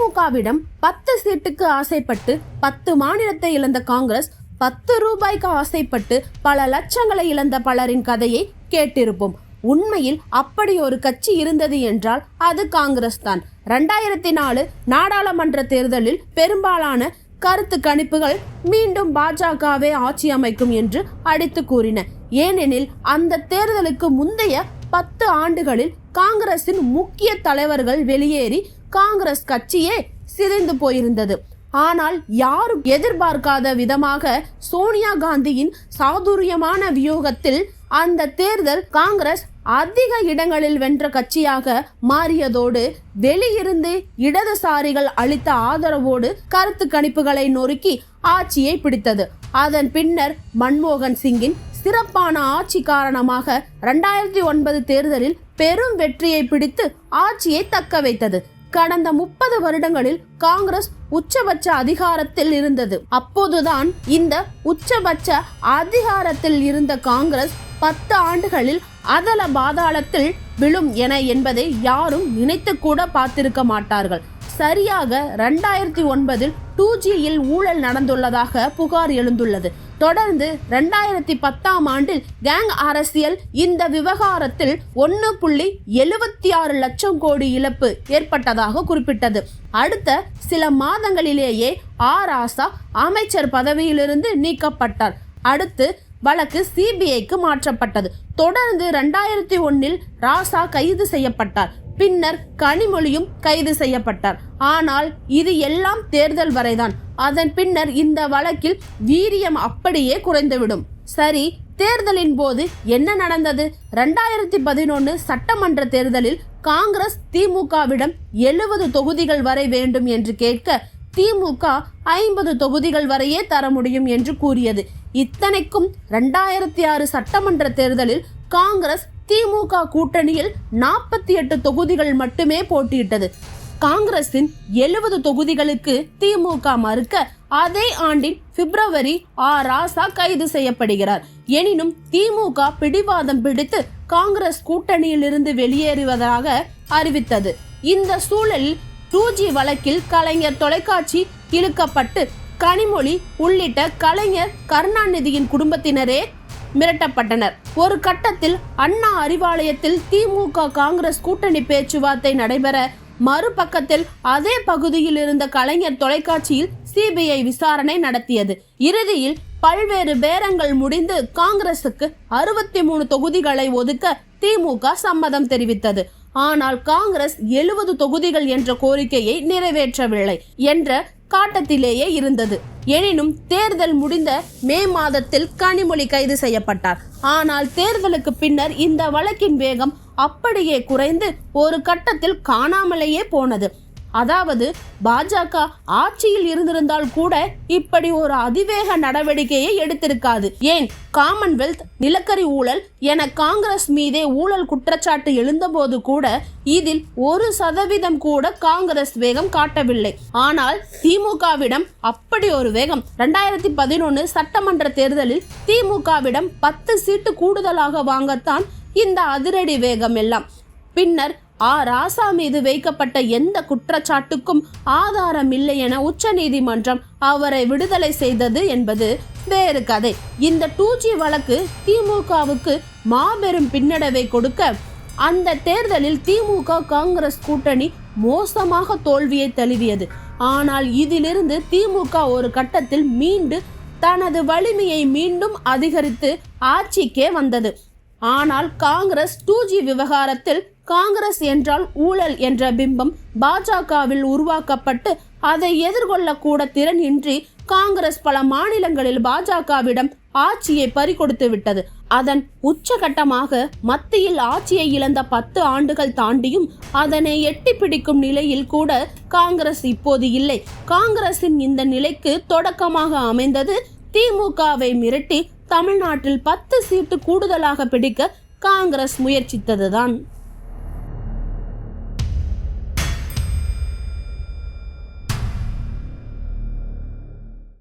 திமுகவிடம் 10 சீட்டுக்கு ஆசைப்பட்டு 10 மாநிலத்தை இழந்த காங்கிரஸ் 10 ரூபாய்க்கு ஆசைப்பட்டு பல லட்சங்களை இழந்த பலரின் கதையை கேட்டிருப்போம். உண்மையில் அப்படி ஒரு கட்சி இருந்தது என்றால் அது காங்கிரஸ் தான். 2004 நாடாளுமன்ற தேர்தலில் பெரும்பாலான கருத்து கணிப்புகள் மீண்டும் பாஜகவே ஆட்சி அமைக்கும் என்று அடித்து கூறின. ஏனெனில் அந்த தேர்தலுக்கு முந்தைய 10 ஆண்டுகளில் காங்கிரசின் முக்கிய தலைவர்கள் வெளியேறி காங்கிரஸ் கட்சியே சிதைந்து போயிருந்தது. ஆனால் யாரும் எதிர்பார்க்காத விதமாக சோனியா காந்தியின் சாதுரியமான வியூகத்தில் அந்த தேர்தல் காங்கிரஸ் அதிக இடங்களில் வென்ற கட்சியாக மாறியதோடு வெளியிருந்து இடதுசாரிகள் அளித்த ஆதரவோடு கருத்து கணிப்புகளை நொறுக்கி ஆட்சியை பிடித்தது. அதன் பின்னர் மன்மோகன் சிங்கின் சிறப்பான ஆட்சி காரணமாக 2009 தேர்தலில் பெரும் வெற்றியை பிடித்து ஆட்சியை தக்க வைத்தது. கடந்த 30 வருடங்களில் காங்கிரஸ் உச்சபட்ச அதிகாரத்தில் இருந்தது. அப்போதுதான் இந்த உச்சபட்ச அதிகாரத்தில் இருந்த காங்கிரஸ் 10 ஆண்டுகளில் அதல பாதாளத்தில் விழும் என்பதை யாரும் நினைத்து கூட பார்த்திருக்க மாட்டார்கள். சரியாக 2009 2Gயில் ஊழல் நடந்துள்ளதாக புகார் எழுந்துள்ளது. தொடர்ந்து 2010ஆம் ஆண்டில் கேங் அரசியல் இந்த விவகாரத்தில் 1.76 லட்சம் கோடி இழப்பு ஏற்பட்டதாக குறிப்பிட்டது. அடுத்த சில மாதங்களிலேயே ராசா அமைச்சர் பதவியிலிருந்து நீக்கப்பட்டார். அடுத்து வழக்கு சிபிஐக்கு மாற்றப்பட்டது. தொடர்ந்து 2001 ராசா கைது செய்யப்பட்டார். பின்னர் கனிமொழியும் கைது செய்யப்பட்டார். ஆனால் இது எல்லாம் தேர்தல் வரைதான். அதன் பின்னர் இந்த வழக்கில் வீரியம் அப்படியே குறைந்துவிடும். சரி, தேர்தலின் போது என்ன நடந்தது? 2011 சட்டமன்ற தேர்தலில் காங்கிரஸ் திமுகவிடம் 70 தொகுதிகள் வரை வேண்டும் என்று கேட்க திமுக 50 தொகுதிகள் வரையே தர முடியும் என்று கூறியது. இத்தனைக்கும் 2006 சட்டமன்ற தேர்தலில் காங்கிரஸ் திமுக கூட்டணியில் 48 தொகுதிகள் மட்டுமே போட்டியிட்டது. காங்கிரசின் 70 தொகுதிகளுக்கு திமுக மறுக்க அதே ஆண்டின் பிப்ரவரி ராசா கைது செய்யப்படுகிறார். எனினும் திமுக பிடிவாதம் பிடித்து காங்கிரஸ் கூட்டணியில் இருந்து வெளியேறுவதாக அறிவித்தது. இந்த சூழலில் 2G வழக்கில் கலைஞர் தொலைக்காட்சி இழுக்கப்பட்டு கனிமொழி உள்ளிட்ட கலைஞர் கருணாநிதியின் குடும்பத்தினரே மிரட்டப்பட்டனர். ஒரு கட்டத்தில் அண்ணா அறிவாலயத்தில் திமுக காங்கிரஸ் கூட்டணி பேச்சுவார்த்தை நடைபெற மறுபக்கத்தில் அதே பகுதியில் இருந்த கலைஞர் தொலைக்காட்சியில் சிபிஐ விசாரணை நடத்தியது. இறுதியில் பல்வேறு பேரங்கள் முடிந்து காங்கிரசுக்கு 63 தொகுதிகளை ஒதுக்க திமுக சம்மதம் தெரிவித்தது. ஆனால் காங்கிரஸ் 70 தொகுதிகள் என்ற கோரிக்கையை நிறைவேற்றவில்லை என்ற காட்டத்திலேயே இருந்தது. எனினும் தேர்தல் முடிந்த மே மாதத்தில் கனிமொழி கைது செய்யப்பட்டார். ஆனால் தேர்தலுக்கு பின்னர் இந்த வழக்கின் வேகம் அப்படியே குறைந்து ஒரு கட்டத்தில் காணாமலேயே போனது. அதாவது பாஜக ஆட்சியில் இருந்திருந்தால் கூட இப்படி ஒரு அதிவேக நடவடிக்கையை எடுத்திருக்காது. ஏன், காமன்வெல்த், நிலக்கரி ஊழல் என காங்கிரஸ் மீதே ஊழல் குற்றச்சாட்டு எழுந்தபோது கூட இதில் 1% கூட காங்கிரஸ் வேகம் காட்டவில்லை. ஆனால் திமுகவிடம் அப்படி ஒரு வேகம். 2011 சட்டமன்ற தேர்தலில் திமுகவிடம் 10 சீட்டு கூடுதலாக வாங்கத்தான் இந்த அதிரடி வேகம் எல்லாம். பின்னர் ராசா மீது வைக்கப்பட்ட எந்த குற்றச்சாட்டுக்கும் ஆதாரம் இல்லை என உச்சநீதிமன்றம் அவரை விடுதலை செய்தது என்பது வேறு கதை. இந்த 2G வழக்கு திமுகவுக்கு மாபெரும் பின்னடைவை கொடுக்க அந்த தேர்தலில் திமுக காங்கிரஸ் கூட்டணி மோசமாக தோல்வியை தழுவியது. ஆனால் இதிலிருந்து திமுக ஒரு கட்டத்தில் மீண்டு தனது வலிமையை மீண்டும் அதிகரித்து ஆட்சிக்கே வந்தது. ஆனால் காங்கிரஸ் 2G விவகாரத்தில் காங்கிரஸ் என்றால் ஊழல் என்ற பிம்பம் பாஜகவில் உருவாக்கப்பட்டு அதை எதிர்கொள்ளக்கூட திறன் இன்றி காங்கிரஸ் பல மாநிலங்களில் பாஜகவிடம் ஆட்சியை பறிகொடுத்து விட்டது. அதன் உச்சகட்டமாக மத்தியில் ஆட்சியை இழந்த 10 ஆண்டுகள் தாண்டியும் அதனை எட்டி பிடிக்கும் நிலையில் கூட காங்கிரஸ் இப்போது இல்லை. காங்கிரசின் இந்த நிலைக்கு தொடக்கமாக அமைந்தது திமுகவை மிரட்டி தமிழ்நாட்டில் 10 சீட்டு கூடுதலாக பிடிக்க காங்கிரஸ் முயற்சித்ததுதான்.